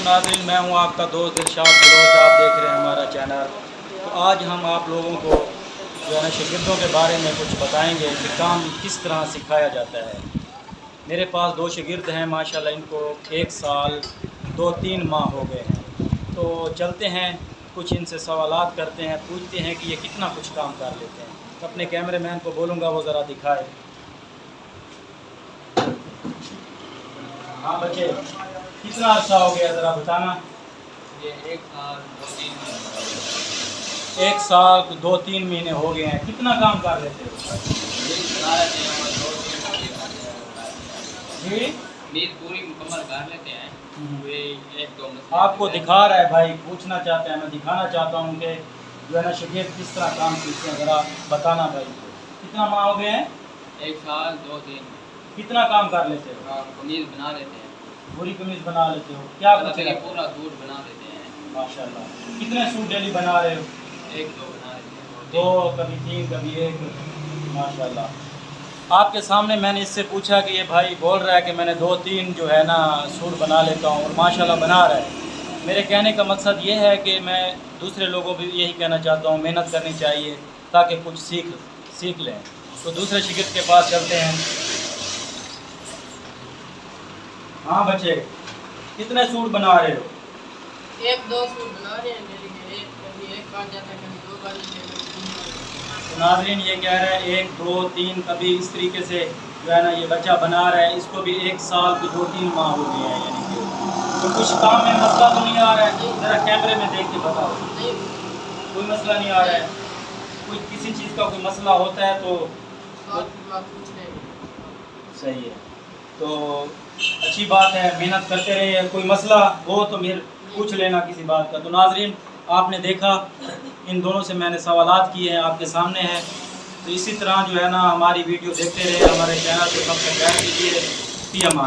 नाज़रीन, मैं हूं आपका दोस्त दिलशाद बलोच। आप देख रहे हैं हमारा चैनल। तो आज हम आप लोगों को जो है ना शागिर्दों के बारे में कुछ बताएंगे कि काम किस तरह सिखाया जाता है। मेरे पास 2 शागिर्द हैं माशाल्लाह, इनको 1 साल 2-3 माह हो गए हैं। तो चलते हैं, कुछ इनसे सवालात करते हैं, पूछते हैं कि ये कितना कुछ काम कर लेते हैं। तो अपने कैमरे मैन को बोलूँगा वो ज़रा दिखाए। हाँ बच्चे, कितना अर्सा हो गया ज़रा बताना। ये 1 साल 2-3 1 साल 2-3 महीने हो गए हैं। कितना काम कर लेते हो जी? नींद पूरी मुकम्मल कर लेते हैं। वे 1-2 आपको दिखा रहा है भाई, पूछना चाहते हैं, मैं दिखाना चाहता हूँ कि जो है ना शागिर्द किस तरह काम सीखते हैं, ज़रा बताना भाई। कितना माह हो गए हैं? 1 साल 2-3 कितना काम कर लेते हो? कमीज बना लेते हैं। पूरी कमीज बना लेते हो? क्या कुछ मतलब है? पूरा सूट बना लेते हैं। माशाल्लाह। कितने सूट डेली बना रहे हो? 1-2 बना लेते हैं। 2, कभी 3, कभी 1। माशाल्लाह। आपके सामने मैंने इससे पूछा कि ये भाई बोल रहा है कि मैंने 2-3 जो है ना सूट बना लेता हूँ, और माशाल्लाह बना रहा है। मेरे कहने का मकसद ये है कि मैं दूसरे लोगों को भी यही कहना चाहता हूँ, मेहनत करनी चाहिए ताकि कुछ सीख लें। तो दूसरे शागिर्द के पास चलते हैं। हाँ बच्चे, कितने सूट बना रहे हो? 1-2 सूट बना रहे हैं मेरे लिए। कभी 1 बार जाता है, कभी 2 बार जाता है, कभी 3 बार। तो नाज़रीन ये कह रहा है 1, 2, 3, कभी इस तरीके से जो है ना ये बच्चा बना रहा है। इसको भी 1 साल को 2-3 माह हो गए हैं। यानी कि तो कुछ काम में मसला तो नहीं आ रहा है? ज़रा कैमरे में देख के बताओ। नहीं, कोई मसला नहीं आ रहा है? कोई किसी चीज़ का कोई मसला होता है तो बात पूछ रहे हैं। सही है। तो अच्छी बात है, मेहनत करते रहिए। कोई मसला हो तो फिर पूछ लेना किसी बात का। तो नाज़रीन आपने देखा, इन दोनों से मैंने सवालात किए हैं, आपके सामने हैं। तो इसी तरह जो है ना हमारी वीडियो देखते रहे, हमारे चैनल को सब्सक्राइब कीजिए। P M